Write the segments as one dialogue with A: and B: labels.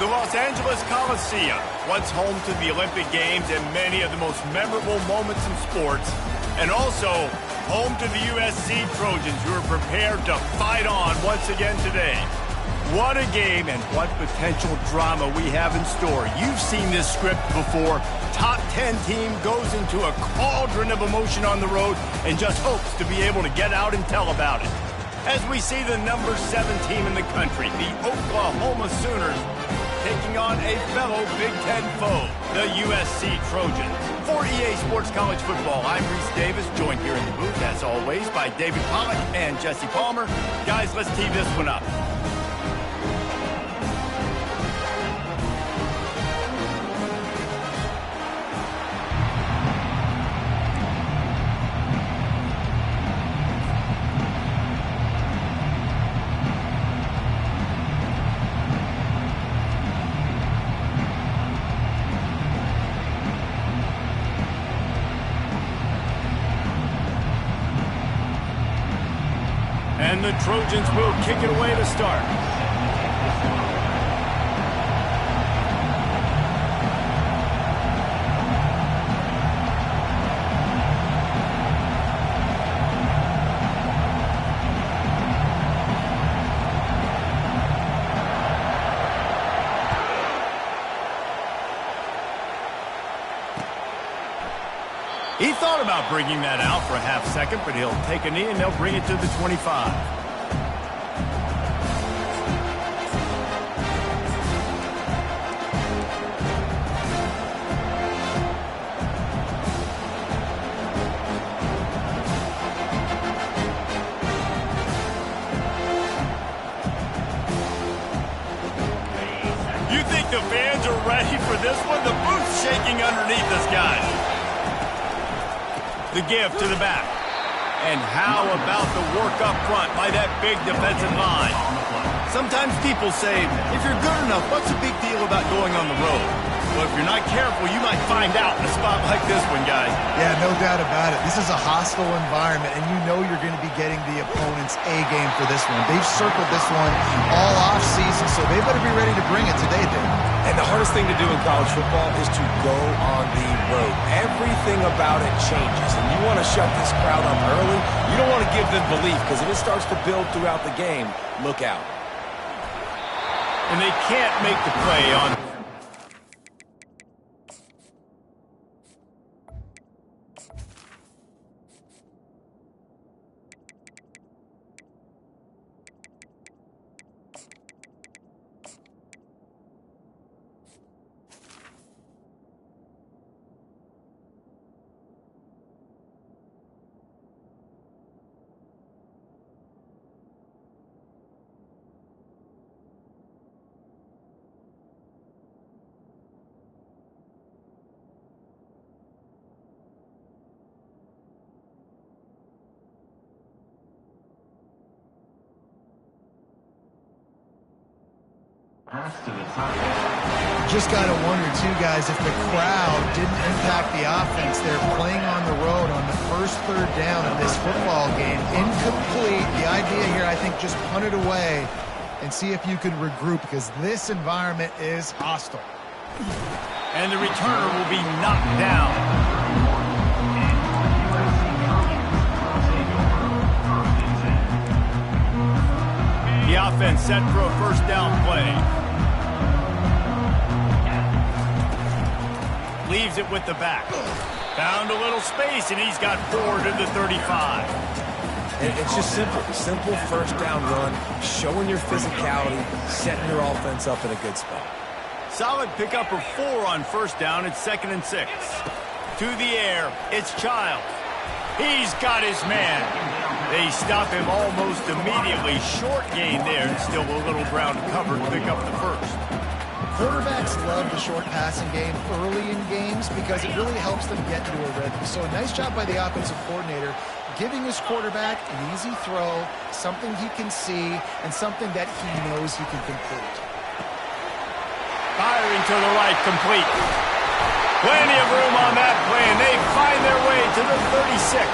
A: The Los Angeles Coliseum, once home to the Olympic Games and many of the most memorable moments in sports, and also home to the USC Trojans, who are prepared to fight on once again today. What a game and what potential drama we have in store. You've seen this script before. Top 10 team goes into a cauldron of emotion on the road and just hopes to be able to get out and tell about it. As we see the number 7 team in the country, the Oklahoma Sooners, taking on a fellow Big Ten foe, the USC Trojans. For EA Sports College Football, I'm Reese Davis, joined here in the booth, as always, by David Pollack and Jesse Palmer. Guys, let's tee this one up. And the Trojans will kick it away to start. He thought about bringing that out for a half second, but he'll take a knee and they'll bring it to the 25. You think the fans are ready for this one? The booth's shaking underneath us, guys. The give to the back. And how about the work up front by that big defensive line? Sometimes people say, if you're good enough, what's the big deal about going on the road? Well, if you're not careful, you might find out in a spot like this one, guys.
B: Yeah, no doubt about it. This is a hostile environment, and you know you're going to be getting the opponent's A-game for this one. They've circled this one all off-season, so they better be ready to bring it today, Dave.
C: And the hardest thing to do in college football is to go on the road. Everything about it changes, and you want to shut this crowd up early. You don't want to give them belief, because if it starts to build throughout the game, look out.
A: And they can't make the play on...
B: Just got to wonder, too, guys, if the crowd didn't impact the offense. They're playing on the road on the first third down of this football game. Incomplete. The idea here, I think, just punt it away and see if you can regroup, because this environment is hostile.
A: And the returner will be knocked down. The offense set for a first down play. Leaves it with the back. Found a little space, and he's got 4 to the 35.
C: It's just simple. Simple first down run, showing your physicality, setting your offense up in a good spot.
A: Solid pickup of 4 on first down. It's 2nd and 6. To the air, it's Child. He's got his man. They stop him almost immediately. Short gain there, and still a little ground covered to pick up the first.
B: Quarterbacks love the short passing game early in games because it really helps them get into a rhythm. So nice job by the offensive coordinator, giving his quarterback an easy throw, something he can see, and something that he knows he can complete.
A: Firing to the right, complete. Plenty of room on that play, and they find their way to the 36.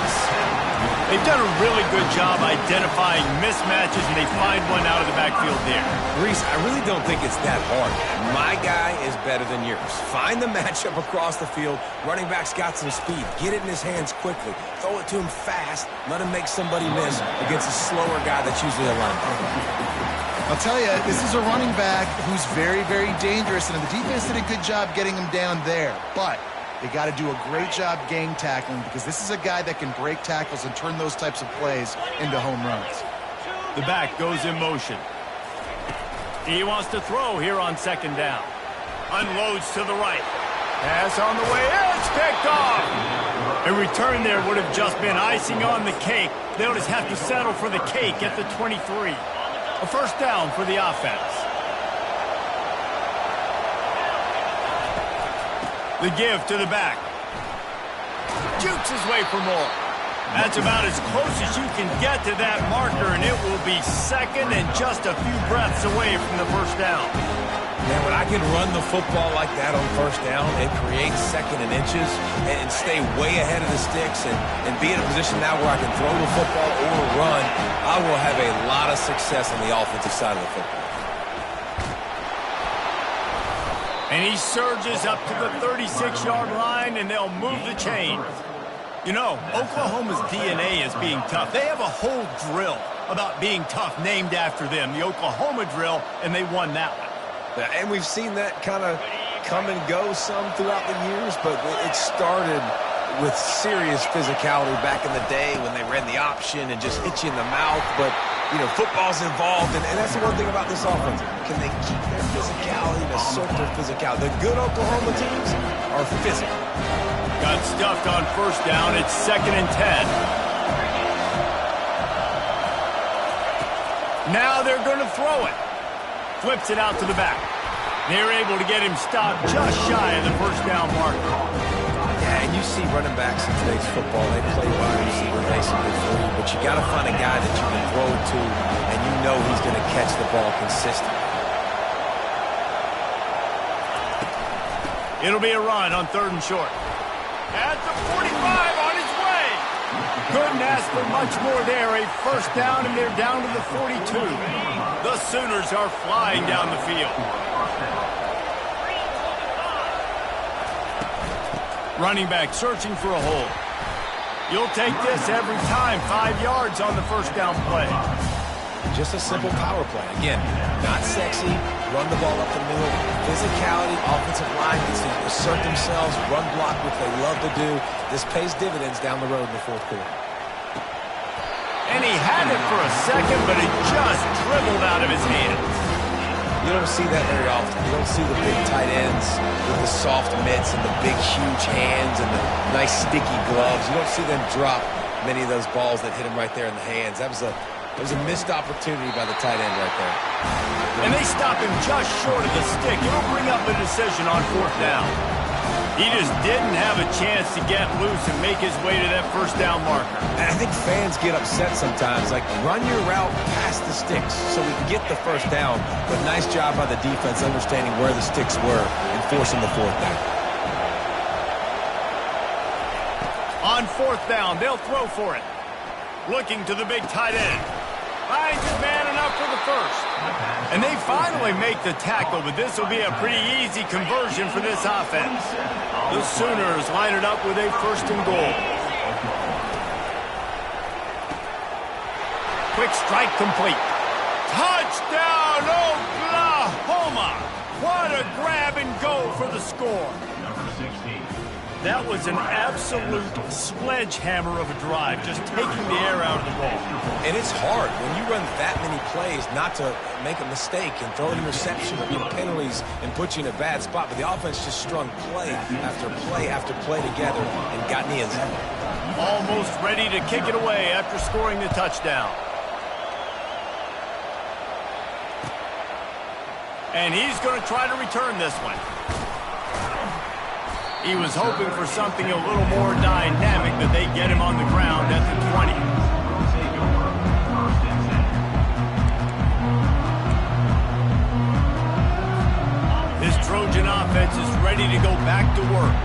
A: They've done a really good job identifying mismatches, and they find one out of the backfield there.
C: Reese, I really don't think it's that hard. My guy is better than yours. Find the matchup across the field. Running back's got some speed. Get it in his hands quickly. Throw it to him fast. Let him make somebody miss against a slower guy that's usually a linebacker.
B: I'll tell you, this is a running back who's very, very dangerous, and the defense did a good job getting him down there. But they got to do a great job gang tackling, because this is a guy that can break tackles and turn those types of plays into home runs.
A: The back goes in motion. He wants to throw here on second down. Unloads to the right. Pass on the way. It's picked off. A return there would have just been icing on the cake. They'll just have to settle for the cake at the 23. A first down for the offense. The give to the back. Jukes his way for more. That's about as close as you can get to that marker, and it will be second and just a few breaths away from the first down.
C: Man, when I can run the football like that on first down, it creates second and inches and stay way ahead of the sticks and be in a position now where I can throw the football or run. I will have a lot of success on the offensive side of the football.
A: And he surges up to the 36-yard line, and they'll move the chain. You know, Oklahoma's DNA is being tough. They have a whole drill about being tough named after them, the Oklahoma drill, and they won that one.
C: And we've seen that kind of come and go some throughout the years, but it started with serious physicality back in the day when they ran the option and just hit you in the mouth. But, you know, football's involved, and that's the one thing about this offense. Can they keep their physicality and assert their physicality? The good Oklahoma teams are physical.
A: Got stuffed on first down. It's 2nd and 10. Now they're going to throw it. Flips it out to the back. They're able to get him stopped just shy of the first down marker.
C: Yeah, and you see running backs in today's football, they play wide receiver basically for you, but you got to find a guy that you can throw it to, and you know he's going to catch the ball consistently.
A: It'll be a run on 3rd and short. At the 45 on his way. Couldn't ask for much more there. A first down, and they're down to the 42. The Sooners are flying down the field. Running back searching for a hole. You'll take this every time. 5 yards on the first down play.
C: Just a simple power play. Again, not sexy. Run the ball up the middle. Physicality, offensive line gets to assert themselves, run block, which they love to do. This pays dividends down the road in the 4th quarter.
A: And he had it for a second, but it just dribbled out of his hands.
C: You don't see that very often. You don't see the big tight ends with the soft mitts and the big, huge hands and the nice, sticky gloves. You don't see them drop many of those balls that hit him right there in the hands. That was a missed opportunity by the tight end right there.
A: And they stop him just short of the stick. It'll bring up a decision on 4th down. He just didn't have a chance to get loose and make his way to that first down marker.
C: And I think fans get upset sometimes. Like, run your route past the sticks so we can get the first down. But nice job by the defense understanding where the sticks were and forcing the 4th down.
A: On 4th down, they'll throw for it. Looking to the big tight end. Finds his man enough for the first. And they finally make the tackle, but this will be a pretty easy conversion for this offense. The Sooners line it up with a 1st and goal. Quick strike complete. Touchdown, Oklahoma! What a grab and go for the score. That was an absolute sledgehammer of a drive, just taking the air out of the ball.
C: And it's hard when you run that many plays not to make a mistake and throw an interception or get penalties and put you in a bad spot. But the offense just strung play after play after play together and got in the end zone.
A: Almost ready to kick it away after scoring the touchdown. And he's going to try to return this one. He was hoping for something a little more dynamic, but they get him on the ground at the 20. This Trojan offense is ready to go back to work.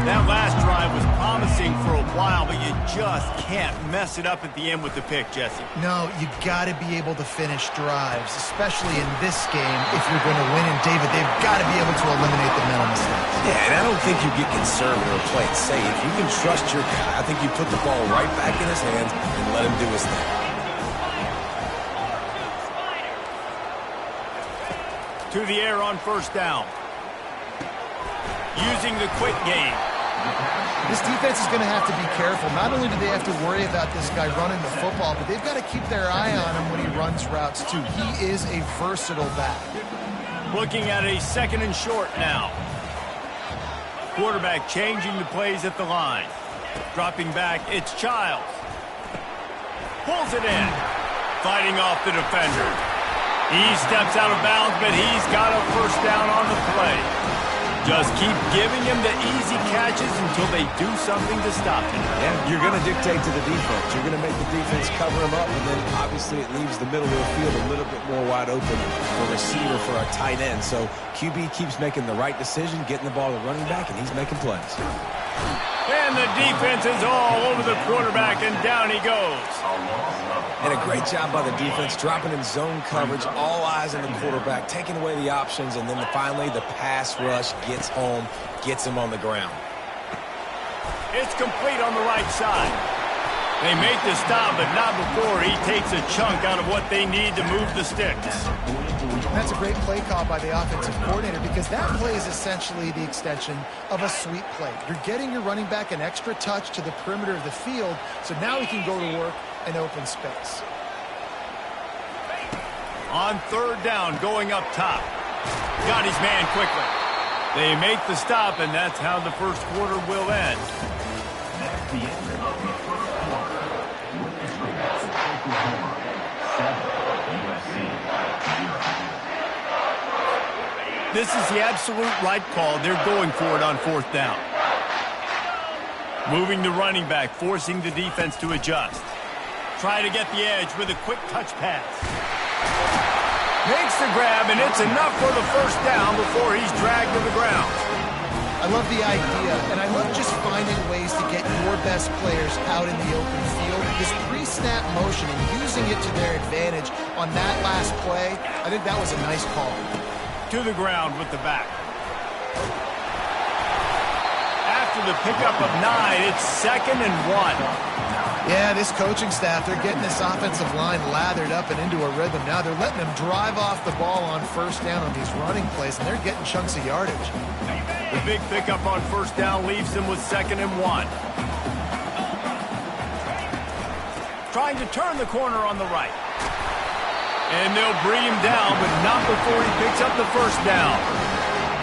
A: That last drive was promising for a worthwhile, but you just can't mess it up at the end with the pick, Jesse.
B: No, you got to be able to finish drives, especially in this game if you're going to win. And, David, they've got to be able to eliminate the mental mistakes.
C: Yeah, and I don't think you get conservative or play it safe. You can trust your guy. I think you put the ball right back in his hands and let him do his thing.
A: To the air on first down. Using the quick game.
B: This defense is going to have to be careful. Not only do they have to worry about this guy running the football, but they've got to keep their eye on him when he runs routes, too. He is a versatile back.
A: Looking at a 2nd and short now. Quarterback changing the plays at the line. Dropping back, it's Childs. Pulls it in. Fighting off the defender. He steps out of bounds, but he's got a first down on the play. Just keep giving him the easy catches until they do something to stop him.
C: Yeah, you're going to dictate to the defense. You're going to make the defense cover him up, and then obviously it leaves the middle of the field a little bit more wide open for a receiver, for a tight end. So QB keeps making the right decision, getting the ball to running back, and he's making plays.
A: And the defense is all over the quarterback, and down he goes.
C: And a great job by the defense, dropping in zone coverage, all eyes on the quarterback, taking away the options, and then finally the pass rush gets home, gets him on the ground.
A: It's complete on the right side. They make the stop, but not before he takes a chunk out of what they need to move the sticks.
B: That's a great play call by the offensive coordinator because that play is essentially the extension of a sweep play. You're getting your running back an extra touch to the perimeter of the field, so now he can go to work in open space.
A: On 3rd down, going up top. Got his man quickly. They make the stop, and that's how the first quarter will end.
D: At the end of the first quarter, with the score, Oklahoma 7, USC 0.
A: This is the absolute right call. They're going for it on 4th down. Moving the running back, forcing the defense to adjust. Try to get the edge with a quick touch pass. Makes the grab, and it's enough for the first down before he's dragged to the ground.
B: I love the idea, and I love just finding ways to get your best players out in the open field. This pre-snap motion and using it to their advantage on that last play, I think that was a nice call.
A: To the ground with the back. After the pickup of 9, it's 2nd and 1.
B: Yeah, this coaching staff, they're getting this offensive line lathered up and into a rhythm. Now they're letting them drive off the ball on first down on these running plays, and they're getting chunks of yardage.
A: The big pickup on first down leaves them with 2nd and 1. Trying to turn the corner on the right. And they'll bring him down, but not before he picks up the first down.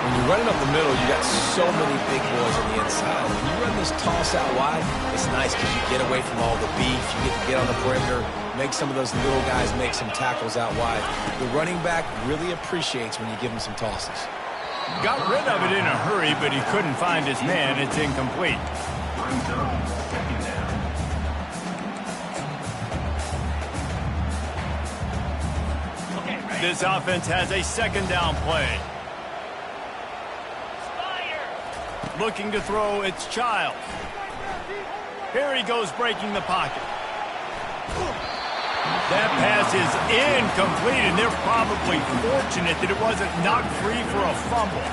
C: When you're running up the middle, you got so many big boys on the inside. When you run this toss out wide, it's nice because you get away from all the beef. You get to get on the perimeter, make some of those little guys make some tackles out wide. The running back really appreciates when you give him some tosses.
A: Got rid of it in a hurry, but he couldn't find his man. It's incomplete. This offense has a 2nd down play. Looking to throw, it's Childs. Here he goes, breaking the pocket. That pass is incomplete, and they're probably fortunate that it wasn't knocked free for a fumble.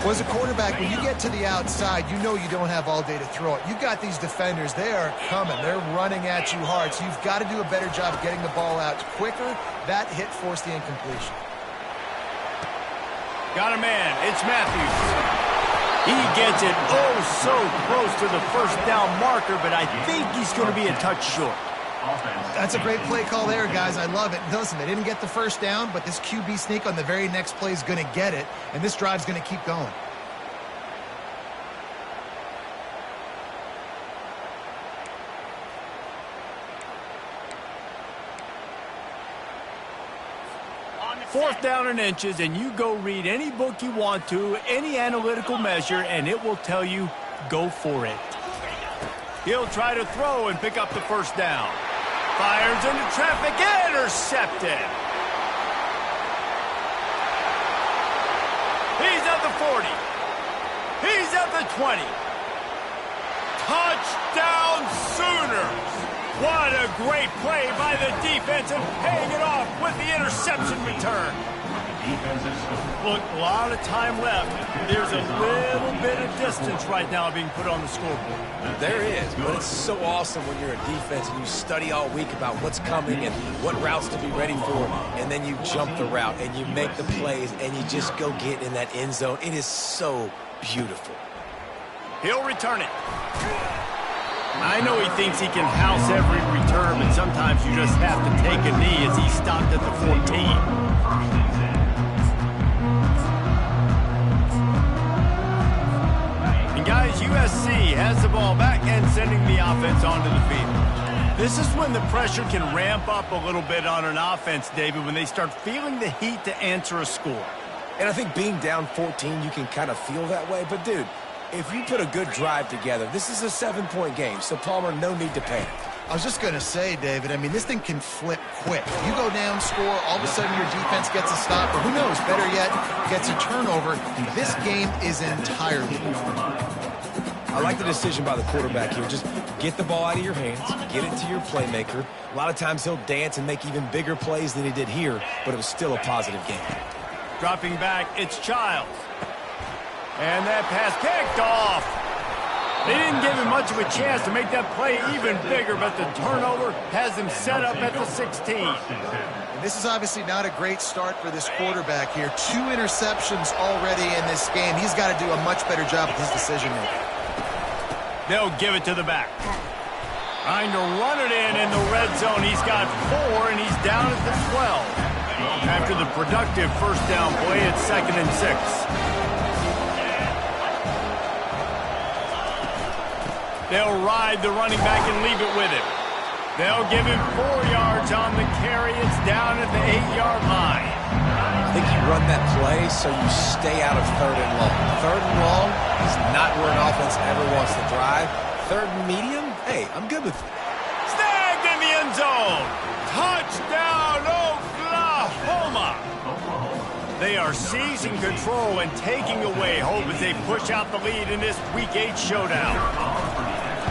B: Well, as a quarterback, when you get to the outside, you know you don't have all day to throw it. You've got these defenders. They are coming. They're running at you hard, so you've got to do a better job of getting the ball out quicker. That hit forced the incompletion.
A: Got a man. It's Matthews. He gets it so close to the first down marker, but I think he's going to be a touch short.
B: That's a great play call there, guys. I love it. Listen, they didn't get the first down, but this QB sneak on the very next play is going to get it, and this drive's going to keep going.
A: Fourth down and inches, and you go read any book you want to, any analytical measure, and it will tell you, go for it. He'll try to throw and pick up the first down. Fires into traffic, intercepted. He's at the 40. He's at the 20. Touchdown! What a great play by the defense and paying it off with the interception return. Look, a lot of time left. There's a little bit of distance right now being put on the scoreboard.
C: There is, but it's so awesome when you're a defense and you study all week about what's coming and what routes to be ready for, and then you jump the route and you make the plays and you just go get in that end zone. It is so beautiful.
A: He'll return it. I know he thinks he can house every return, but sometimes you just have to take a knee as he stopped at the 14. Guys, USC has the ball back and sending the offense onto the field. This is when the pressure can ramp up a little bit on an offense, David, when they start feeling the heat to answer a score.
C: And I think being down 14, you can kind of feel that way. But, dude, if you put a good drive together, this is a 7-point game. So, Palmer, no need to panic.
B: I was just going to say, David, I mean, this thing can flip quick. You go down, score, all of a sudden your defense gets a stop, or who knows, better yet, gets a turnover. This game is entirely different.
C: I like the decision by the quarterback here. Just get the ball out of your hands, get it to your playmaker. A lot of times he'll dance and make even bigger plays than he did here, but it was still a positive game.
A: Dropping back, it's Childs. And that pass picked off. They didn't give him much of a chance to make that play even bigger, but the turnover has him set up at the 16.
B: And this is obviously not a great start for this quarterback here. 2 interceptions already in this game. He's got to do a much better job with his decision-making.
A: They'll give it to the back. Trying to run it in the red zone. He's got 4, and he's down at the 12. After the productive first down play, it's 2nd and 6. They'll ride the running back and leave it with him. They'll give him 4 yards on the carry. It's down at the 8-yard line.
C: I think you run that play so you stay out of 3rd and long. 3rd and long is not where an offense ever wants to drive. 3rd and medium, hey, I'm good with it.
A: Snagged in the end zone. Touchdown, Oklahoma. They are seizing control and taking away hope as they push out the lead in this Week 8 showdown.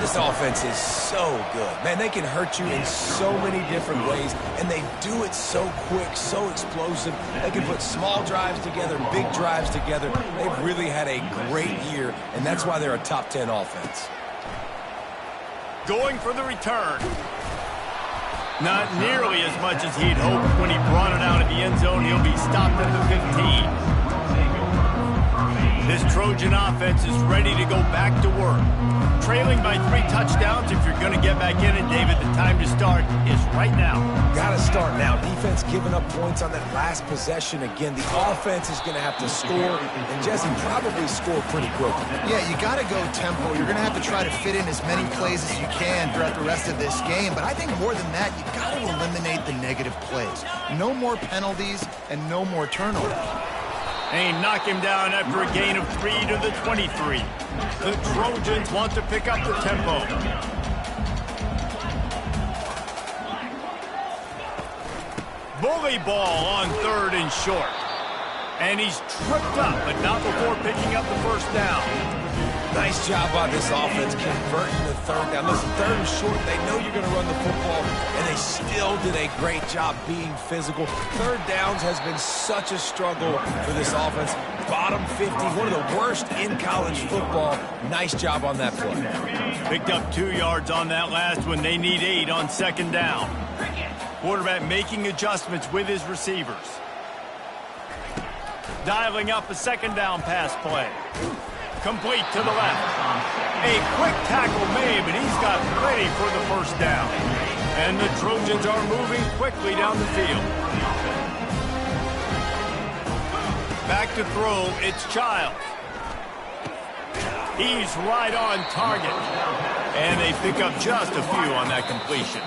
C: This offense is so good. Man, they can hurt you in so many different ways, and they do it so quick, so explosive. They can put small drives together, big drives together. They've really had a great year, and that's why they're a top 10 offense.
A: Going for the return. Not nearly as much as he'd hoped when he brought it out of the end zone. He'll be stopped at the 15. This Trojan offense is ready to go back to work. Trailing by 3 touchdowns. If you're going to get back in it, David, the time to start is right now.
C: Got to start now. Defense giving up points on that last possession. Again, the offense is going to have to score, and Jesse probably score pretty quickly.
B: Yeah, you got to go tempo. You're going to have to try to fit in as many plays as you can throughout the rest of this game. But I think more than that, you got to eliminate the negative plays. No more penalties and no more turnovers.
A: They knock him down after a gain of 3 to the 23. The Trojans want to pick up the tempo. Bully ball on 3rd and short. And he's tripped up, but not before picking up the first down.
C: Nice job by this offense converting the 3rd down. Listen, 3rd and short, they know you're going to run the football, and they still did a great job being physical. 3rd downs has been such a struggle for this offense. Bottom 50, one of the worst in college football. Nice job on that play.
A: Picked up 2 yards on that last one. They need 8 on 2nd down. Quarterback making adjustments with his receivers. Dialing up a 2nd down pass play. Complete to the left. A quick tackle made, but he's got plenty for the first down. And the Trojans are moving quickly down the field. Back to throw, it's Childs. He's right on target. And they pick up just a few on that completion.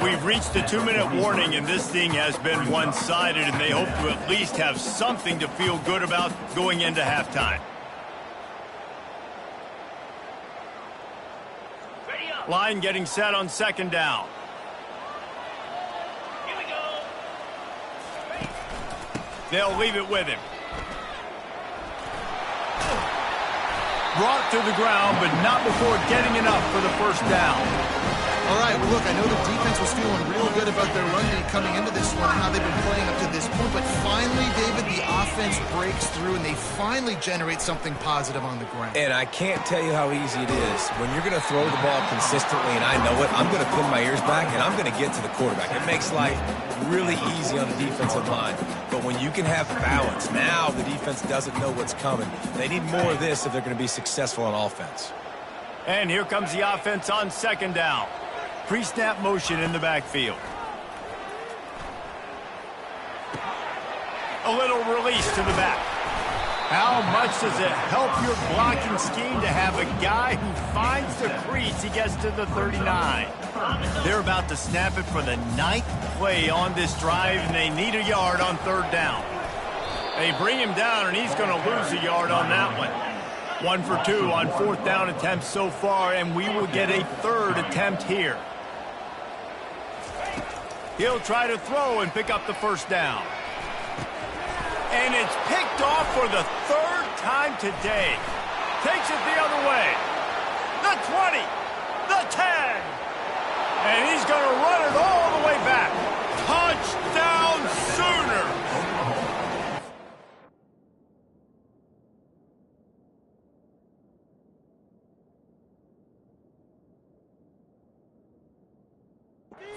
A: We've reached the 2-minute warning, and this thing has been one-sided, and they hope to at least have something to feel good about going into halftime. Line getting set on 2nd down.
E: Here we go.
A: They'll leave it with him. Brought to the ground, but not before getting enough for the first down.
B: All right, well, look, I know the defense was feeling real good about their run D coming into this one and how they've been playing up to this point, but finally, David, the offense breaks through and they finally generate something positive on the ground.
C: And I can't tell you how easy it is. When you're going to throw the ball consistently, and I know it, I'm going to pin my ears back, and I'm going to get to the quarterback. It makes life really easy on the defensive line. But when you can have balance, now the defense doesn't know what's coming. They need more of this if they're going to be successful on offense.
A: And here comes the offense on second down. Pre-snap motion in the backfield. A little release to the back. How much does it help your blocking scheme to have a guy who finds the crease? He gets to the 39. They're about to snap it for the 9th play on this drive, and they need a yard on third down. They bring him down, and he's going to lose a yard on that one. 1 for 2 on fourth down attempts so far, and we will get a third attempt here. He'll try to throw and pick up the first down. And it's picked off for the third time today. Takes it the other way. The 20, the 10. And he's going to run it all the way back. Touchdown Sooner.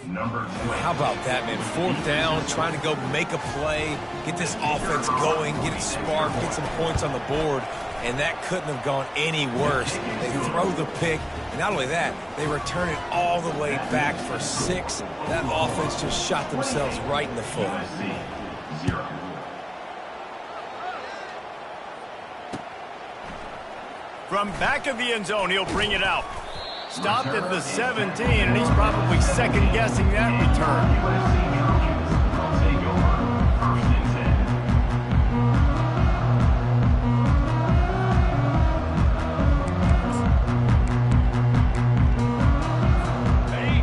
D: Number 12.
C: How about that, man? Fourth down, trying to go make a play, get this offense going, get it sparked, get some points on the board, and that couldn't have gone any worse. They throw the pick, and not only that, they return it all the way back for 6. That offense just shot themselves right in the foot.
D: USC, 0.
A: From back of the end zone, he'll bring it out. Stopped at the 17, and he's probably second-guessing that return.
D: Take over, 1st and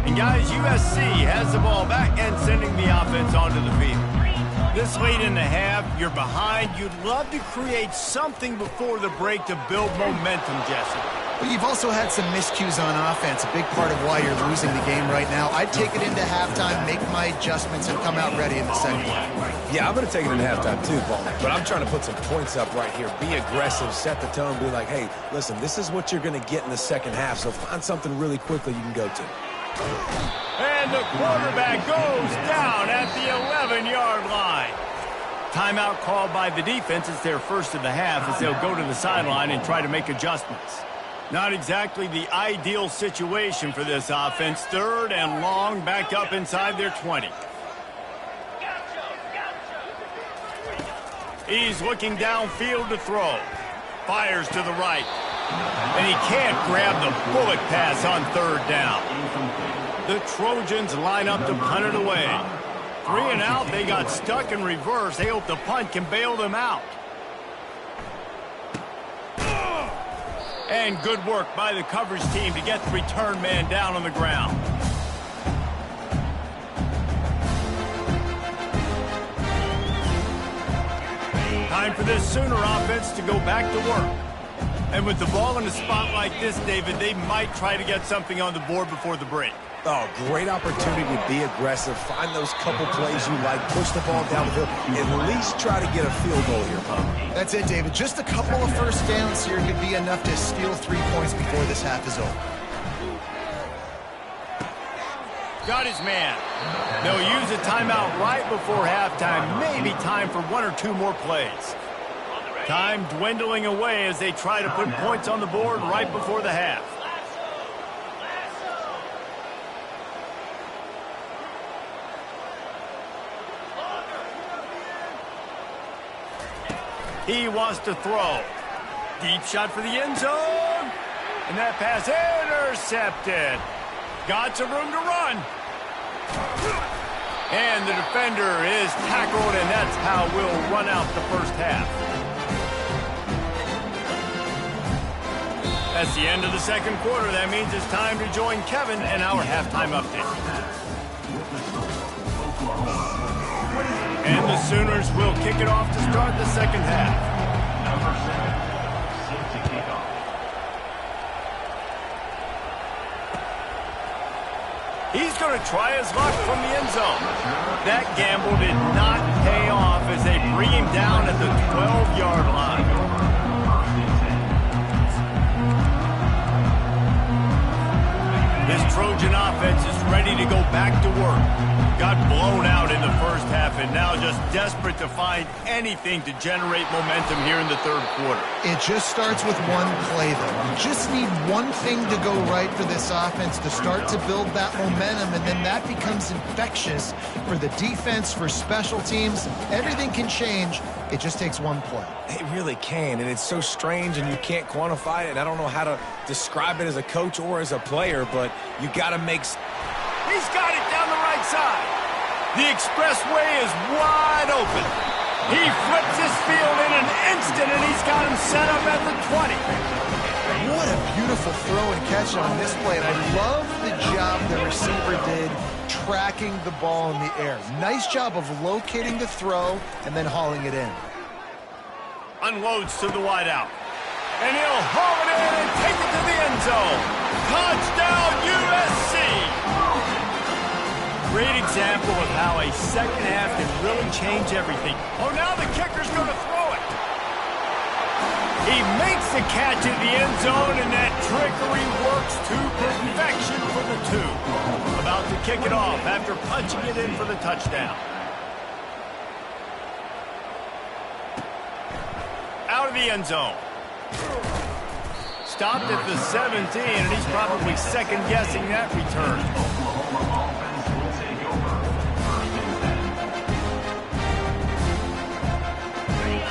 D: 10.
A: And guys, USC has the ball back and sending the offense onto the field. This late in the half, you're behind. You'd love to create something before the break to build momentum, Jesse.
B: But you've also had some miscues on offense, a big part of why you're losing the game right now. I'd take it into halftime, make my adjustments, and come out ready in the second half.
C: Yeah, I'm going to take it into halftime too, Paul. But I'm trying to put some points up right here. Be aggressive, set the tone, be like, hey, listen, this is what you're going to get in the second half, so find something really quickly you can go to.
A: And the quarterback goes down at the 11-yard line. Timeout called by the defense. It's their first of the half as they'll go to the sideline and try to make adjustments. Not exactly the ideal situation for this offense. Third and long, back up inside their 20. He's looking downfield to throw. Fires to the right. And he can't grab the bullet pass on third down. The Trojans line up to punt it away. 3 and out, they got stuck in reverse. They hope the punt can bail them out. And good work by the coverage team to get the return man down on the ground. Time for this Sooner offense to go back to work. And with the ball in a spot like this, David, they might try to get something on the board before the break.
C: Oh, great opportunity to be aggressive. Find those couple plays you like. Push the ball downfield. At least try to get a field goal here, Pop.
B: That's it, David. Just a couple of first downs here could be enough to steal 3 points before this half is over.
A: Got his man. They'll use a timeout right before halftime. Maybe time for 1 or 2 more plays. Time dwindling away as they try to put points on the board right before the half. He wants to throw. Deep shot for the end zone. And that pass intercepted. Got some room to run. And the defender is tackled, and that's how we'll run out the first half. That's the end of the second quarter. That means it's time to join Kevin in our halftime update. And the Sooners will kick it off to start the second half.
D: Number 7, set to kick off.
A: He's going to try his luck from the end zone. That gamble did not pay off as they bring him down at the 12-yard line. This Trojan offense is ready to go back to work. Got blown out in the first half and now just desperate to find anything to generate momentum here in the third quarter.
B: It just starts with one play, though. You just need one thing to go right for this offense to start to build that momentum, and then that becomes infectious for the defense, for special teams. Everything can change. It just takes one play.
C: It really can, and it's so strange, and you can't quantify it. And I don't know how to describe it as a coach or as a player, but you got to make...
A: He's got it down the right side. The expressway is wide open. He flips his field in an instant, and he's got him set up at the 20.
B: What a beautiful throw and catch on this play, and I love the job the receiver did tracking the ball in the air. Nice job of locating the throw and then hauling it in.
A: Unloads to the wideout. And he'll haul it in and take it to the end zone. Touchdown, USC! Great example of how a second half can really change everything. Oh, now the kicker's going to throw it. He makes the catch in the end zone, and that trickery works to perfection for the two. About to kick it off after punching it in for the touchdown. Out of the end zone. Stopped at the 17, and he's probably second-guessing that return.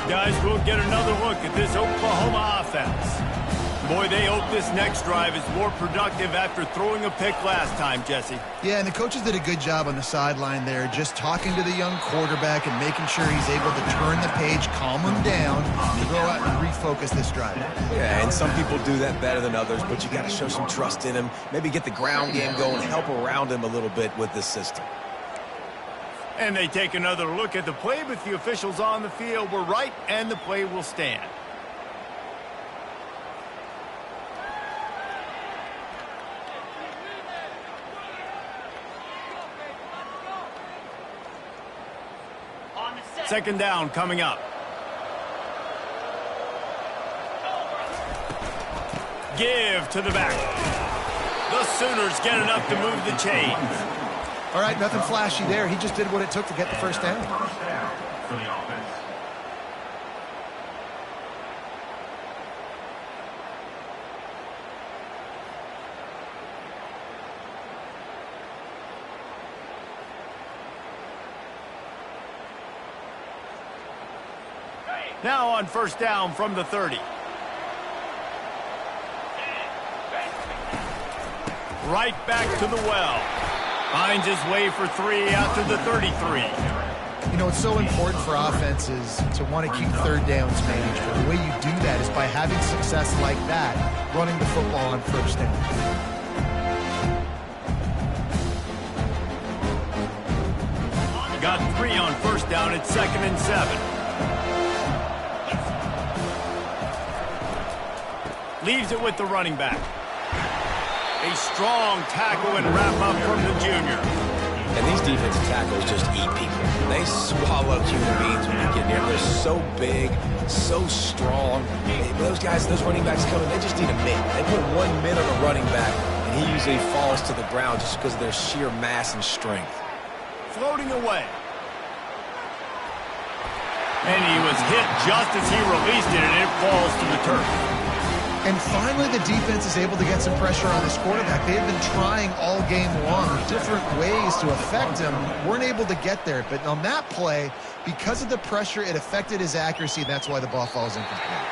A: Guys, we'll get another look at this Oklahoma offense. Boy, they hope this next drive is more productive after throwing a pick last time, Jesse.
B: Yeah, and the coaches did a good job on the sideline there, just talking to the young quarterback and making sure he's able to turn the page, calm him down, to go out and refocus this drive.
C: Yeah, and some people do that better than others, but you got to show some trust in him, maybe get the ground game going, help around him a little bit with this system.
A: And they take another look at the play, but the officials on the field were right, and the play will stand. Second down coming up. Give to the back. The Sooners get enough to move the chains.
B: All right, nothing flashy there. He just did what it took to get the first down.
D: First down for the offense.
A: Now on first down from the 30. Right back to the well. Finds his way for 3 out to the 33.
B: You know, it's so important for offenses to want to keep third downs managed. But the way you do that is by having success like that, running the football on first down.
A: Got 3 on first down at 2nd and 7. Leaves it with the running back. A strong tackle and wrap-up from the junior.
C: And these defensive tackles just eat people. They swallow human beings when you get near them. They're so big, so strong. Those guys, those running backs coming, they just need a mitt. They put 1 mitt on a running back, and he usually falls to the ground just because of their sheer mass and strength.
A: Floating away. And he was hit just as he released it, and it falls to the turf.
B: And finally, the defense is able to get some pressure on this quarterback. They have been trying all game long different ways to affect him. Weren't able to get there. But on that play, because of the pressure, it affected his accuracy. That's why the ball falls incomplete.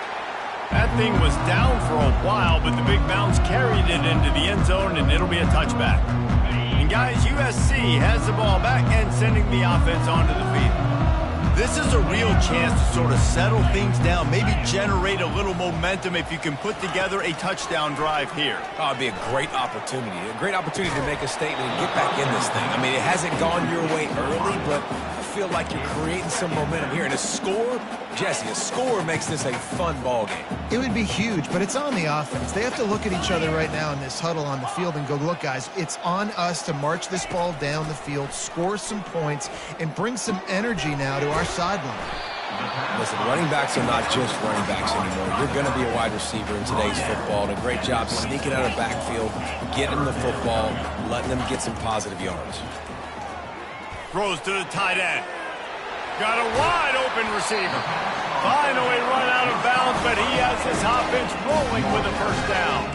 A: That thing was down for a while, but the big bounce carried it into the end zone, and it'll be a touchback. And guys, USC has the ball back and sending the offense onto the field. This is a real chance to sort of settle things down, maybe generate a little momentum if you can put together a touchdown drive here.
C: Oh, it'd be a great opportunity to make a statement and get back in this thing. I mean, it hasn't gone your way early, but I feel like you're creating some momentum here. And a score, Jesse, a score makes this a fun ball game.
B: It would be huge, but it's on the offense. They have to look at each other right now in this huddle on the field and go, look, guys, it's on us to march this ball down the field, score some points, and bring some energy now to our sideline.
C: Listen, running backs are not just running backs anymore. You're going to be a wide receiver in today's football, and a great job sneaking out of backfield, getting the football, letting them get some positive yards.
A: Throws to the tight end. Got a wide open receiver. Finally run out of bounds, but he has his offense rolling with a first down.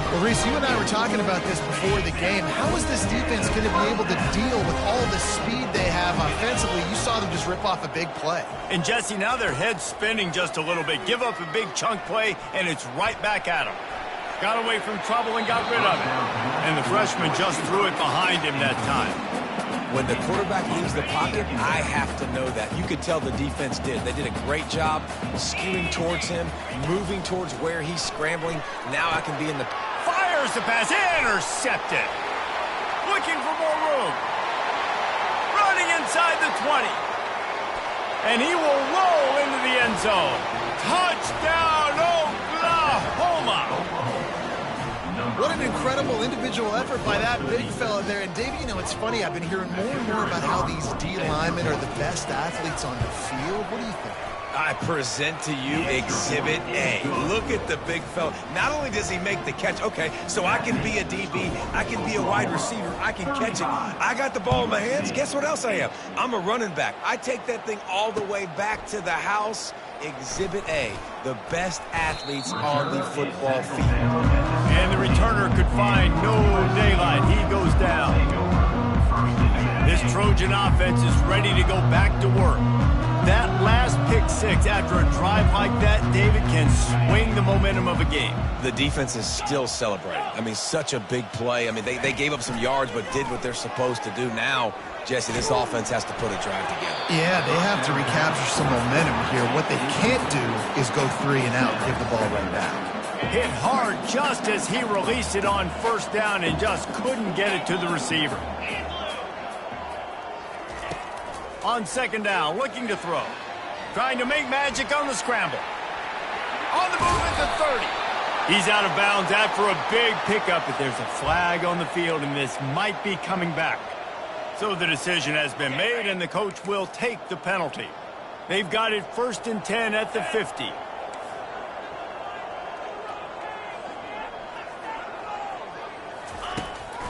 B: Well, Reese, you and I were talking about this before the game. How is this defense going to be able to deal with all the speed they have offensively? You saw them just rip off a big play.
A: And, Jesse, now their head's spinning just a little bit. Give up a big chunk play, and it's right back at them. Got away from trouble and got rid of it. And the freshman just threw it behind him that time.
C: When the quarterback leaves the pocket, I have to know that. You could tell the defense did. They did a great job skewing towards him, moving towards where he's scrambling. Now I can be in the...
A: Fires the pass, intercepted. Looking for more room. Running inside the 20. And he will roll into the end zone. Touchdown, Oklahoma.
B: What an incredible individual effort by that big fella there. And, Dave, you know, it's funny. I've been hearing more and more about how these D linemen are the best athletes on the field. What do you think?
C: I present to you Exhibit A. Look at the big fella. Not only does he make the catch, okay, so I can be a DB, I can be a wide receiver, I can catch it. I got the ball in my hands. Guess what else I am? I'm a running back. I take that thing all the way back to the house. Exhibit A, the best athletes on the football field.
A: And the returner could find no daylight. He goes down. This Trojan offense is ready to go back to work. That last pick six after a drive like that, David, can swing the momentum of a game.
C: The defense is still celebrating. I mean, such a big play. I mean, they gave up some yards but did what they're supposed to do. Now, Jesse, this offense has to put a drive together.
B: Yeah, they have to recapture some momentum here. What they can't do is go 3 and out and give the ball right back.
A: Hit hard just as he released it on first down and just couldn't get it to the receiver. On second down, looking to throw. Trying to make magic on the scramble. On the move at the 30. He's out of bounds after a big pickup, but there's a flag on the field, and this might be coming back. So the decision has been made, and the coach will take the penalty. They've got it 1st and 10 at the 50.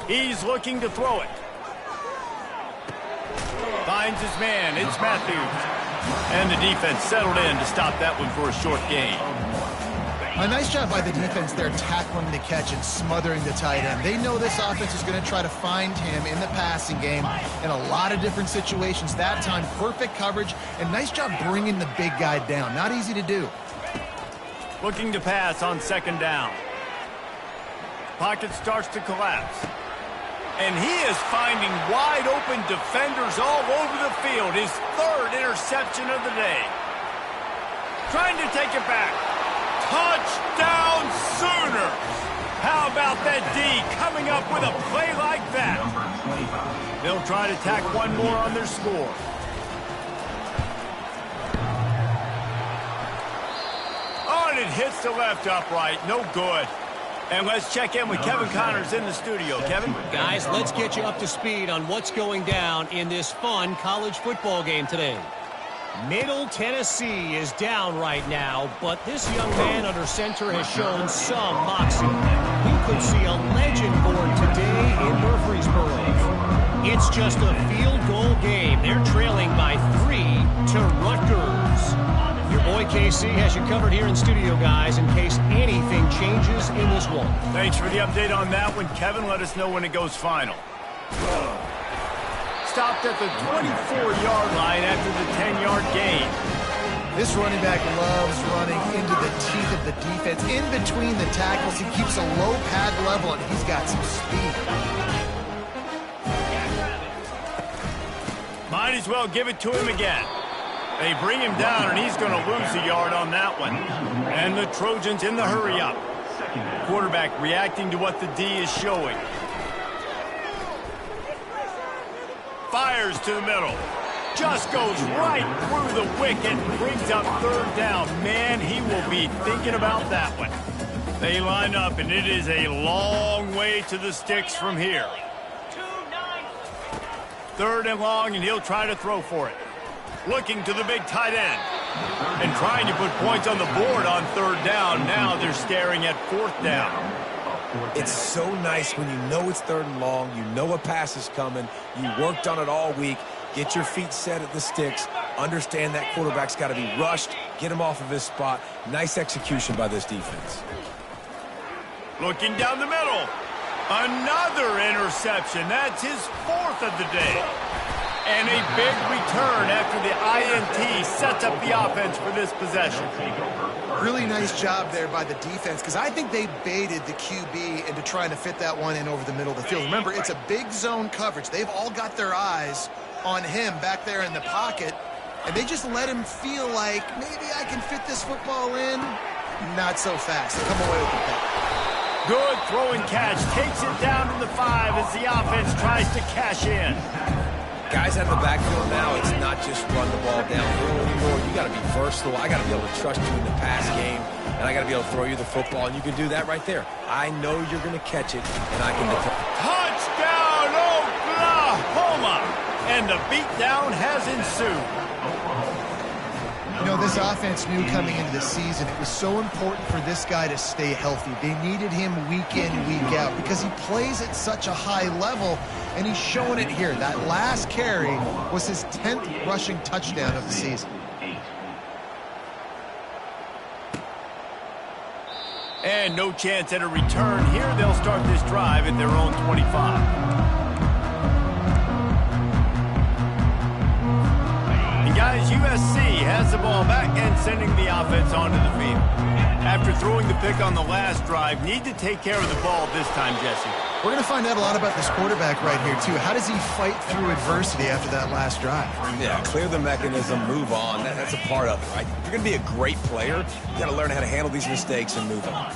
A: He's looking to throw it. Finds his man. It's Matthews. And the defense settled in to stop that one for a short gain.
B: A nice job by the defense there tackling the catch and smothering the tight end. They know this offense is going to try to find him in the passing game in a lot of different situations. That time, perfect coverage, and nice job bringing the big guy down. Not easy to do.
A: Looking to pass on second down. Pocket starts to collapse. And he is finding wide-open defenders all over the field. His 3rd interception of the day. Trying to take it back. Touchdown Sooners! How about that D coming up with a play like that? They'll try to tack one more on their score. Oh, and it hits the left upright. No good. And let's check in with Kevin Connors in the studio. Kevin?
E: Guys, let's get you up to speed on what's going down in this fun college football game today. Middle Tennessee is down right now, but this young man under center has shown some moxie. We could see a legend born today in Murfreesboro. It's just a field goal game. They're trailing by 3 to Rutgers. Your boy KC has you covered here in studio, guys, in case anything changes in this one.
A: Thanks for the update on that one, Kevin. Let us know when it goes final. Stopped at the 24-yard line after the 10-yard gain.
B: This running back loves running into the teeth of the defense. In between the tackles, he keeps a low pad level, and he's got some speed.
A: Might as well give it to him again. They bring him down, and he's going to lose a yard on that one. And the Trojans in the hurry-up. Quarterback reacting to what the D is showing. Fires to the middle. Just goes right through the wicket and brings up third down. Man, he will be thinking about that one. They line up, and it is a long way to the sticks from here. Third and long, and he'll try to throw for it. Looking to the big tight end. And trying to put points on the board on third down. Now they're staring at fourth down.
C: It's so nice when you know it's third and long, you know a pass is coming, you worked on it all week, get your feet set at the sticks, understand that quarterback's got to be rushed, get him off of his spot. Nice execution by this defense.
A: Looking down the middle. Another interception. That's his fourth of the day. And a big return after the INT sets up the offense for this possession.
B: Really nice job there by the defense, because I think they baited the QB into trying to fit that one in over the middle of the field. Remember, it's a big zone coverage. They've all got their eyes on him back there in the pocket, and they just let him feel like, maybe I can fit this football in. Not so fast. They come away with the pick.
A: Good throw and catch. Takes it down to the 5 as the offense tries to cash in.
C: Guys out of the backfield now, it's not just run the ball downfield anymore. You got to be versatile. I got to be able to trust you in the pass game, and I got to be able to throw you the football, and you can do that right there. I know you're going to catch it, and I can defend.
A: Touchdown, Oklahoma! And the beatdown has ensued.
B: You know, this offense knew coming into the season it was so important for this guy to stay healthy. They needed him week in, week out, because he plays at such a high level, and he's showing it here. That last carry was his 10th rushing touchdown of the season.
A: And no chance at a return here. They'll start this drive at their own 25. Guys, USC has the ball back and sending the offense onto the field. After throwing the pick on the last drive, need to take care of the ball this time, Jesse.
B: We're going to find out a lot about this quarterback right here, too. How does he fight through adversity after that last drive?
C: Yeah, clear the mechanism, move on. That's a part of it, right? If you're going to be a great player, you got to learn how to handle these mistakes and move on.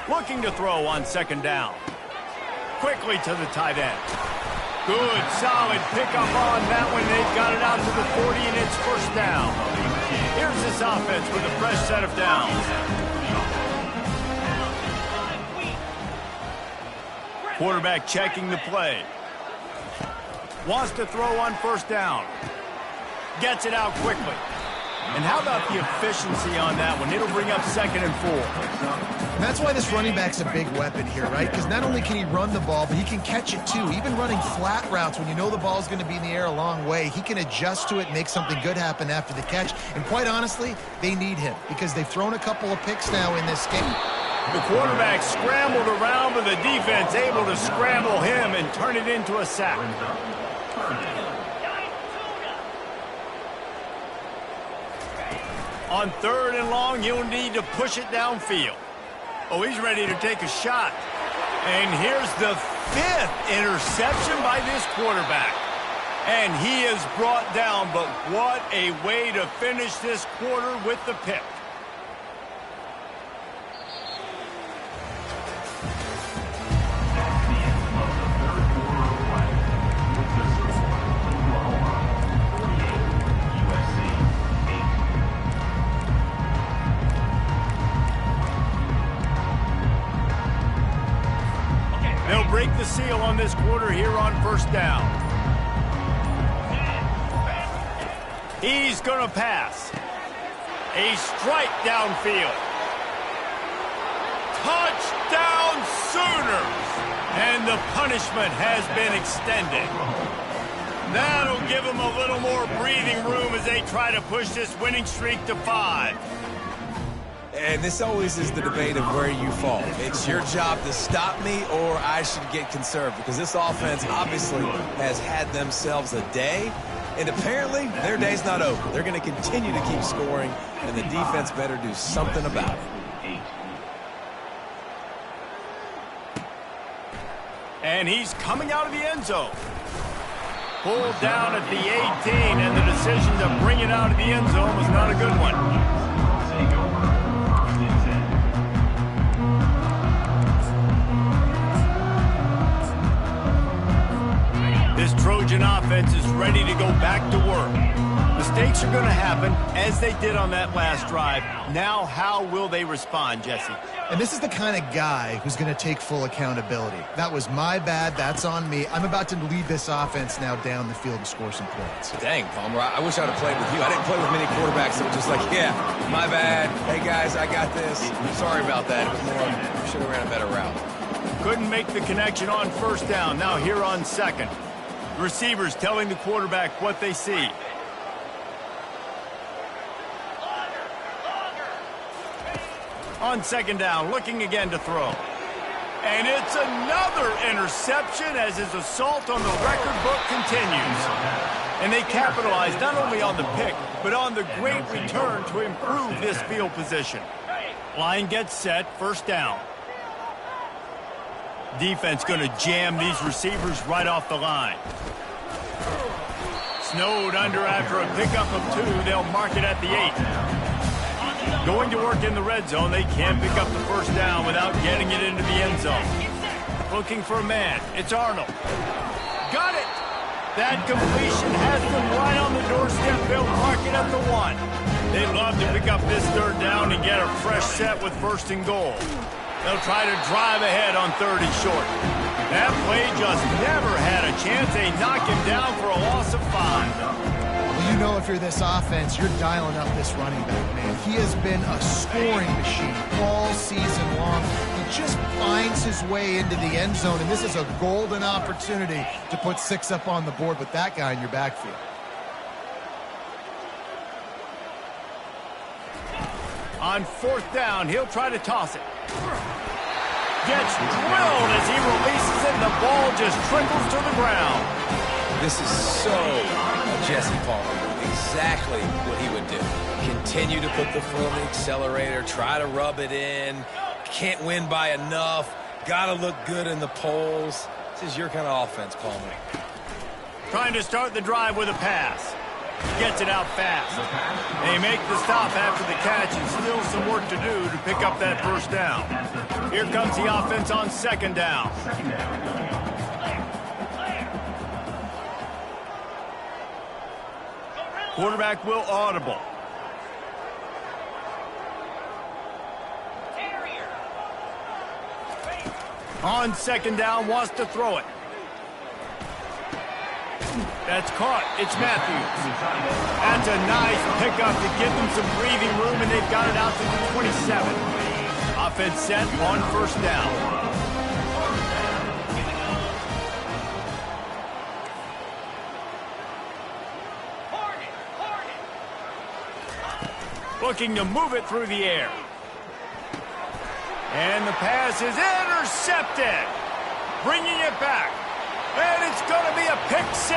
A: Looking to throw on second down. Quickly to the tight end. Good, solid pickup on that one. They've got it out to the 40, and it's first down. Here's this offense with a fresh set of downs. Quarterback checking the play. Wants to throw on first down. Gets it out quickly. And how about the efficiency on that one? It'll bring up 2nd and 4.
B: And that's why this running back's a big weapon here, right? Because not only can he run the ball, but he can catch it too. Even running flat routes when you know the ball's going to be in the air a long way, he can adjust to it and make something good happen after the catch. And quite honestly, they need him because they've thrown a couple of picks now in this game.
A: The quarterback scrambled around, but the defense able to scramble him and turn it into a sack. On third and long, you'll need to push it downfield. Oh, he's ready to take a shot. And here's the 5th interception by this quarterback. And he is brought down, but what a way to finish this quarter with the pick. They'll break the seal on this quarter here on first down. He's going to pass. A strike downfield. Touchdown Sooners! And the punishment has been extended. That'll give them a little more breathing room as they try to push this winning streak to 5.
C: And this always is the debate of where you fall. It's your job to stop me or I should get conserved because this offense obviously has had themselves a day, and apparently their day's not over. They're going to continue to keep scoring, and the defense better do something about it.
A: And he's coming out of the end zone. Pulled down at the 18, and the decision to bring it out of the end zone was not a good one. This Trojan offense is ready to go back to work. Mistakes are going to happen, as they did on that last drive. Now, how will they respond, Jesse?
B: And this is the kind of guy who's going to take full accountability. That was my bad. That's on me. I'm about to lead this offense now down the field and score some points.
C: Dang, Palmer, I wish I'd have played with you. I didn't play with many quarterbacks that were just like, yeah, my bad. Hey, guys, I got this. Sorry about that. It was more, should have ran a better route.
A: Couldn't make the connection on first down. Now here on second. The receivers telling the quarterback what they see. On second down, looking again to throw. And it's another interception as his assault on the record book continues. And they capitalize not only on the pick, but on the great return to improve this field position. Line gets set, first down. Defense going to jam these receivers right off the line. Snowed under after a pickup of 2. They'll mark it at the 8. Going to work in the red zone, they can't pick up the first down without getting it into the end zone. Looking for a man. It's Arnold. Got it! That completion has them right on the doorstep. They'll mark it at the 1. They'd love to pick up this third down and get a fresh set with first and goal. They'll try to drive ahead on 30 short. That play just never had a chance. They knock him down for a loss of 5.
B: Well, you know if you're this offense, you're dialing up this running back, man. He has been a scoring machine all season long. He just finds his way into the end zone, and this is a golden opportunity to put 6 up on the board with that guy in your backfield.
A: On fourth down, he'll try to toss it. Gets drilled as he releases it, and the ball just trickles to the ground.
C: This is so Jesse Palmer. Exactly what he would do. Continue to put the foot on the accelerator, try to rub it in. Can't win by enough. Gotta look good in the polls. This is your kind of offense, Palmer.
A: Trying to start the drive with a pass. Gets it out fast. They make the stop after the catch, and still some work to do to pick up that first down. Here comes the offense on second down. Quarterback will audible. On second down, wants to throw it. That's caught. It's Matthews. That's a nice pickup to give them some breathing room, and they've got it out to the 27. Offense set on first down. Looking to move it through the air. And the pass is intercepted. Bringing it back. And it's going to be a pick 6.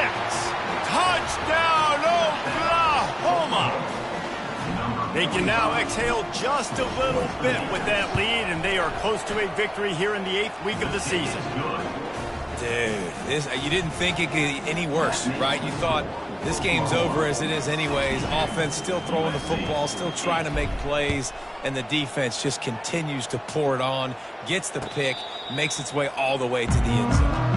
A: Touchdown, Oklahoma. They can now exhale just a little bit with that lead, and they are close to a victory here in the 8th week of the season.
C: Dude, you didn't think it could get any worse, right? You thought this game's over as it is anyways. Offense still throwing the football, still trying to make plays, and the defense just continues to pour it on, gets the pick, makes its way all the way to the end zone.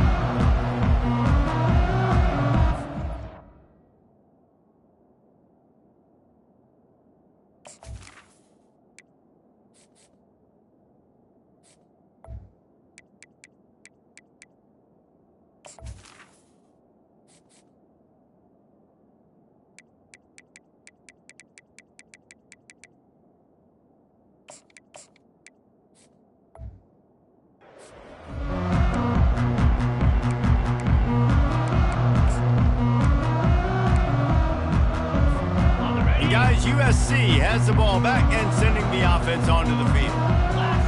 A: Guys, USC has the ball back and sending the offense onto the field.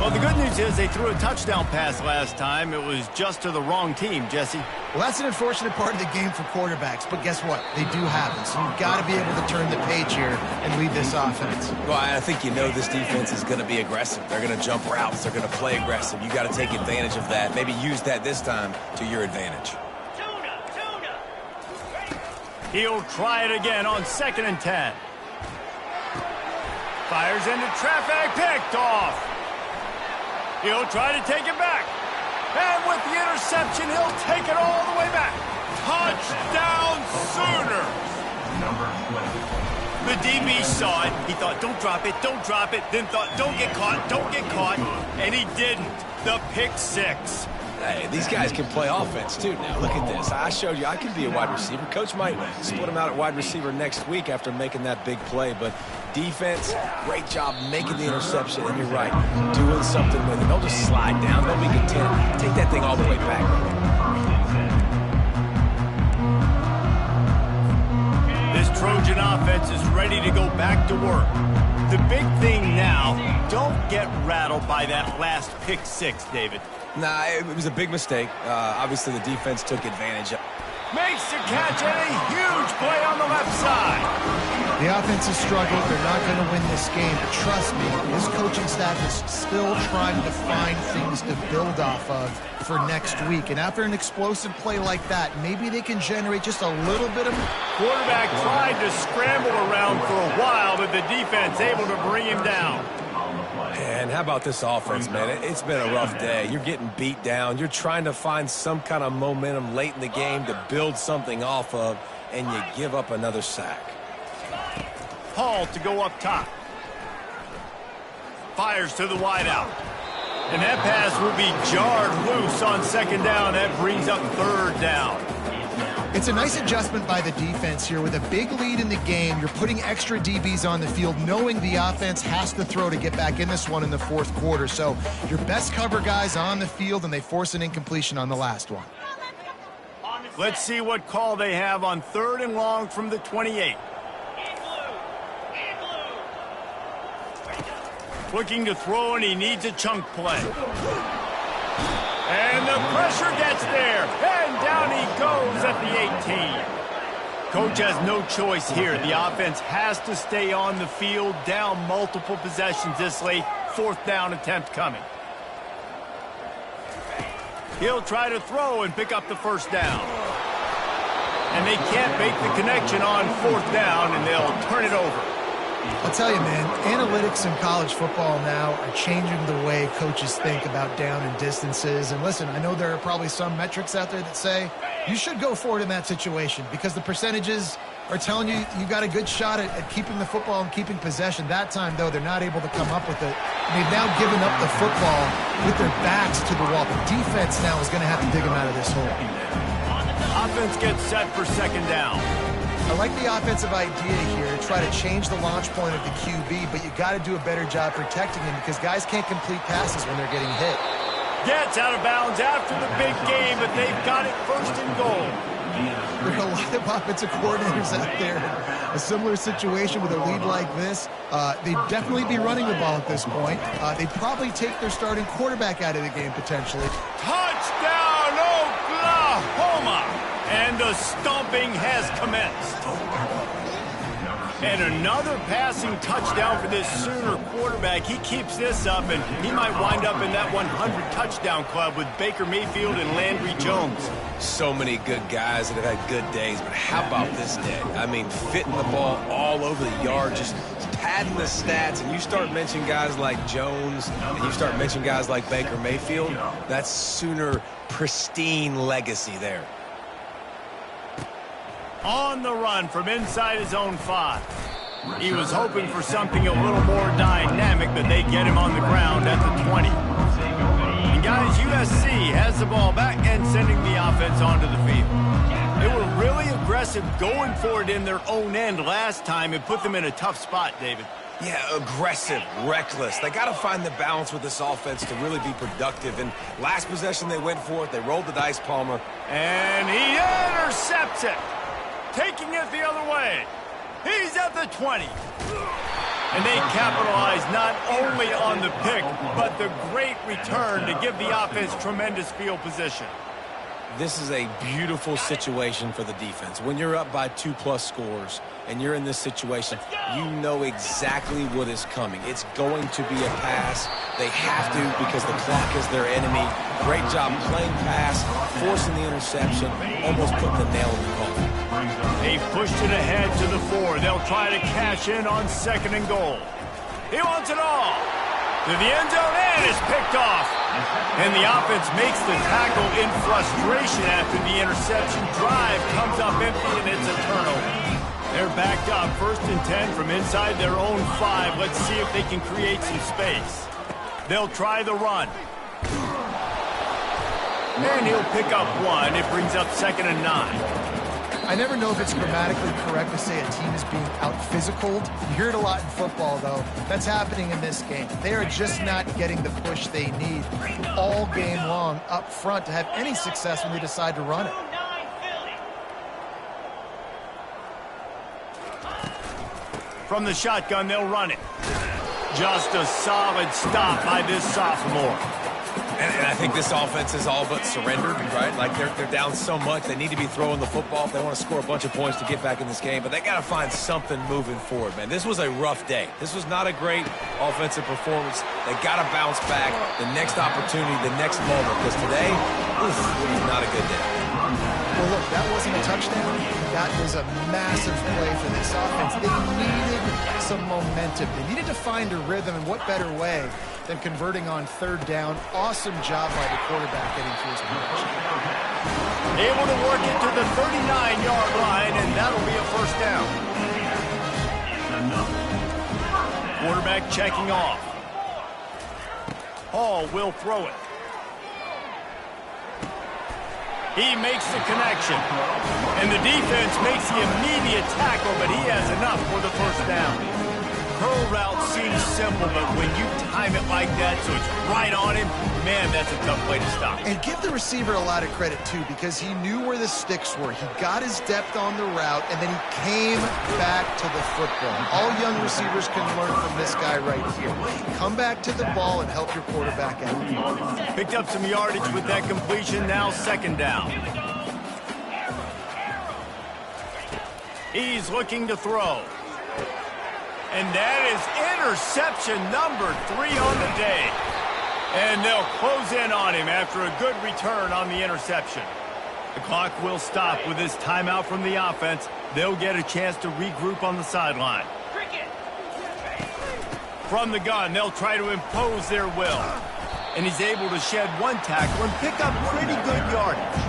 A: Well, the good news is they threw a touchdown pass last time. It was just to the wrong team, Jesse.
B: Well, that's an unfortunate part of the game for quarterbacks, but guess what? They do happen, so you've got to be able to turn the page here and lead this offense.
C: Well, I think you know this defense is going to be aggressive. They're going to jump routes. They're going to play aggressive. You got to take advantage of that. Maybe use that this time to your advantage.
A: He'll try it again on 2nd and 10. Fires into traffic, picked off. He'll try to take it back. And with the interception, he'll take it all the way back. Touchdown Sooners!
D: Number 20.
A: The DB saw it. He thought, don't drop it, don't drop it. Then thought, don't get caught, don't get caught. And he didn't. The pick six.
C: Hey, these guys can play offense, too. Now, look at this. I showed you I can be a wide receiver. Coach might split him out at wide receiver next week after making that big play. But defense, great job making the interception. And you're right, doing something with it. Don't just slide down. Don't be content. Take that thing all the way back.
A: This Trojan offense is ready to go back to work. The big thing now, don't get rattled by that last pick six, David.
C: Nah, it was a big mistake. Obviously, the defense took advantage of.
A: Makes the catch and a huge play on the left side.
B: The offense has struggled. They're not going to win this game. But trust me, this coaching staff is still trying to find things to build off of for next week. And after an explosive play like that, maybe they can generate just a little bit of...
A: Quarterback tried to scramble around for a while, but the defense able to bring him down.
C: And how about this offense, man? It's been a rough day. You're getting beat down. You're trying to find some kind of momentum late in the game to build something off of, and you give up another sack.
A: Hall to go up top. Fires to the wideout. And that pass will be jarred loose on second down. That brings up third down.
B: It's a nice adjustment by the defense here. With a big lead in the game, you're putting extra DBs on the field, knowing the offense has to throw to get back in this one in the fourth quarter. So your best cover guys on the field, and they force an incompletion on the last one.
A: Let's see what call they have on third and long from the 28. Looking to throw, and he needs a chunk play. And the pressure gets there, and down he goes at the 18. Coach has no choice here. The offense has to stay on the field, down multiple possessions this late. Fourth down attempt coming. He'll try to throw and pick up the first down. And they can't make the connection on fourth down, and they'll turn it over.
B: I'll tell you, man, analytics in college football now are changing the way coaches think about down and distances. And listen, I know there are probably some metrics out there that say you should go for it in that situation because the percentages are telling you you got a good shot at keeping the football and keeping possession. That time, though, they're not able to come up with it. They've now given up the football with their backs to the wall. The defense now is going to have to dig them out of this hole.
A: Offense gets set for second down.
B: I like the offensive idea here to try to change the launch point of the QB, but you got to do a better job protecting him because guys can't complete passes when they're getting hit.
A: Gets out of bounds after the big game, but they've got it first and goal.
B: There are a lot of offensive coordinators out there. A similar situation with a lead like this, they'd definitely be running the ball at this point. They'd probably take their starting quarterback out of the game potentially.
A: Touchdown, Oklahoma! And the stomping has commenced. And another passing touchdown for this Sooner quarterback. He keeps this up, and he might wind up in that 100 touchdown club with Baker Mayfield and Landry Jones.
C: So many good guys that have had good days, but how about this day? I mean, fitting the ball all over the yard, just padding the stats, and you start mentioning guys like Jones, and you start mentioning guys like Baker Mayfield, that's Sooner pristine legacy there.
A: On the run from inside his own 5. He was hoping for something a little more dynamic, but they get him on the ground at the 20. And guys, USC has the ball back and sending the offense onto the field. They were really aggressive going for it in their own end last time and put them in a tough spot, David.
C: Yeah, aggressive, reckless. They got to find the balance with this offense to really be productive. And last possession, they went for it. They rolled the dice, Palmer.
A: And he intercepts it. Taking it the other way. He's at the 20. And they capitalize not only on the pick, but the great return to give the offense tremendous field position.
C: This is a beautiful situation for the defense. When you're up by 2+ scores and you're in this situation, you know exactly what is coming. It's going to be a pass. They have to because the clock is their enemy. Great job playing pass, forcing the interception, almost putting the nail in the coffin.
A: They pushed it ahead to the 4. They'll try to cash in on second and goal. He wants it all. To the end zone, and it's picked off. And the offense makes the tackle in frustration after the interception. Drive comes up empty, and it's a turnover. They're backed up, 1st and 10 from inside their own 5. Let's see if they can create some space. They'll try the run. And he'll pick up 1. It brings up 2nd and 9.
B: I never know if it's grammatically correct to say a team is being out-physicaled. You hear it a lot in football, though. That's happening in this game. They are just not getting the push they need all game long up front to have any success when they decide to run it.
A: From the shotgun, they'll run it. Just a solid stop by this sophomore.
C: And I think this offense is all but surrendered, right? Like they're down so much. They need to be throwing the football if they want to score a bunch of points to get back in this game. But they got to find something moving forward, man. This was a rough day. This was not a great offensive performance. They got to bounce back the next opportunity, the next moment. Because today, oof, it was not a good day.
B: Well, look, that wasn't a touchdown. That was a massive play for this offense. They needed some momentum. They needed to find a rhythm, and what better way than converting on 3rd down. Awesome job by the quarterback getting to his punch.
A: Able to work it to the 39-yard line, and that'll be a 1st down. Quarterback checking off. Hall will throw it. He makes the connection. And the defense makes the immediate tackle, but he has enough for the 1st down. Curl route seems simple, but when you time it like that so it's right on him, man, that's a tough way to stop.
B: And give the receiver a lot of credit, too, because he knew where the sticks were. He got his depth on the route, and then he came back to the football. All young receivers can learn from this guy right here. Come back to the ball and help your quarterback out.
A: Picked up some yardage with that completion, now 2nd down. He's looking to throw. And that is interception number 3 on the day. And they'll close in on him after a good return on the interception. The clock will stop with this timeout from the offense. They'll get a chance to regroup on the sideline. From the gun, they'll try to impose their will. And he's able to shed 1 tackle and pick up pretty good yardage.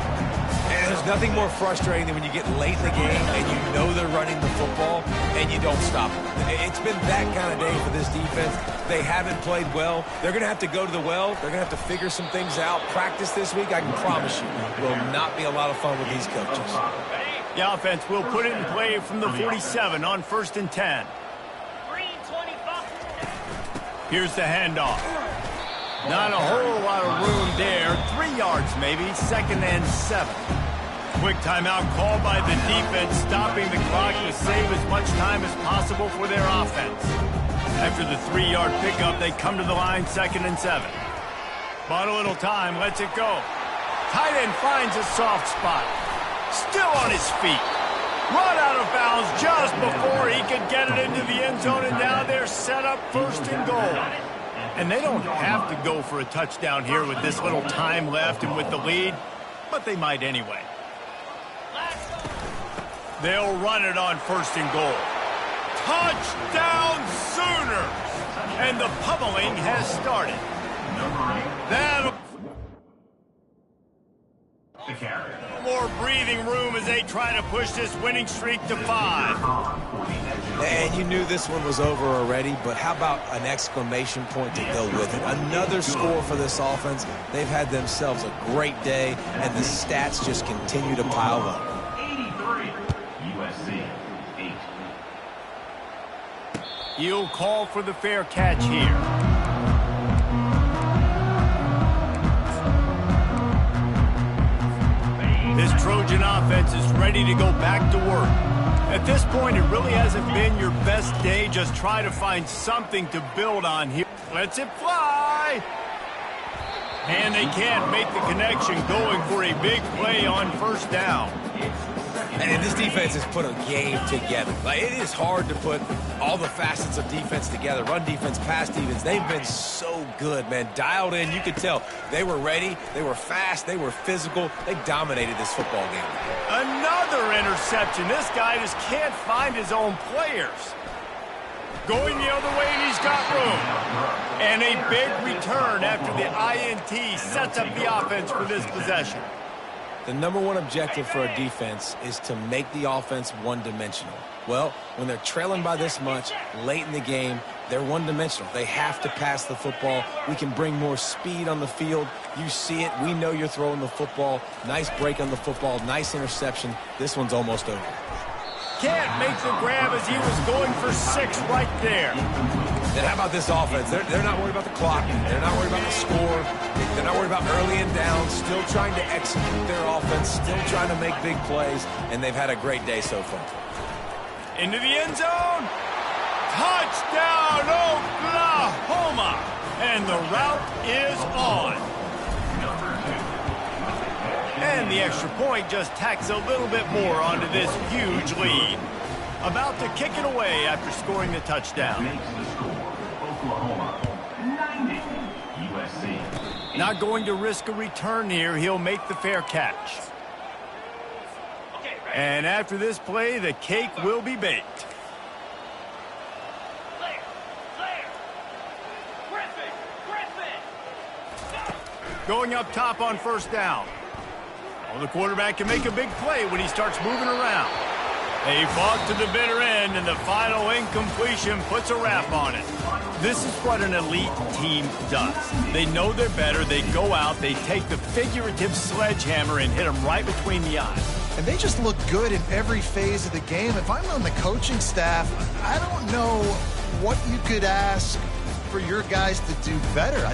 C: And there's nothing more frustrating than when you get late in the game and you know they're running the football and you don't stop them. It's been that kind of day for this defense. They haven't played well. They're going to have to go to the well. They're going to have to figure some things out. Practice this week, I can promise you, will not be a lot of fun with these coaches.
A: The offense will put it in play from the 47 on 1st and 10. Here's the handoff. Not a whole lot of room there. 3 yards maybe, 2nd and 7. Quick timeout called by the defense, stopping the clock to save as much time as possible for their offense. After the 3-yard pickup, they come to the line, 2nd and 7. But a little time, lets it go. Tight end finds a soft spot. Still on his feet. Run out of bounds just before he could get it into the end zone, and now they're set up 1st and goal. And they don't have to go for a touchdown here with this little time left and with the lead, but they might anyway. They'll run it on 1st and goal. Touchdown Sooners! And the pummeling has started. That'll... more breathing room as they try to push this winning streak to 5.
C: And you knew this one was over already, but how about an exclamation point to go with it? Another score for this offense. They've had themselves a great day, and the stats just continue to pile up.
D: 83, USC, 8.
A: You'll call for the fair catch here. This Trojan offense is ready to go back to work. At this point, it really hasn't been your best day. Just try to find something to build on here. Lets it fly. And they can't make the connection, going for a big play on 1st down.
C: And this defense has put a game together. Like, it is hard to put all the facets of defense together. Run defense, pass defense. They've been so good, man. Dialed in. You could tell they were ready. They were fast. They were physical. They dominated this football game.
A: Another interception. This guy just can't find his own players. Going the other way, and he's got room. And a big return after the INT sets up the offense for this possession.
C: The number one objective for a defense is to make the offense one-dimensional. Well, when they're trailing by this much late in the game, they're one-dimensional. They have to pass the football. We can bring more speed on the field. You see it. We know you're throwing the football. Nice break on the football. Nice interception. This one's almost over.
A: Can't make the grab as he was going for 6 right there.
C: Then how about this offense? They're not worried about the clock. They're not worried about the score. They're not worried about early and down. Still trying to execute their offense. Still trying to make big plays. And they've had a great day so far.
A: Into the end zone. Touchdown, Oklahoma. And the route is on. And the extra point just tacks a little bit more onto this huge lead. About to kick it away after scoring the touchdown.
D: Makes the score, Oklahoma 90, USC.
A: Not going to risk a return here. He'll make the fair catch. And after this play, the cake will be baked. Going up top on first down. Well, the quarterback can make a big play when he starts moving around. They fought to the bitter end, and the final incompletion puts a wrap on it. This is what an elite team does. They know they're better. They go out, they take the figurative sledgehammer and hit them right between the eyes.
B: And they just look good in every phase of the game. If I'm on the coaching staff, I don't know what you could ask for your guys to do better.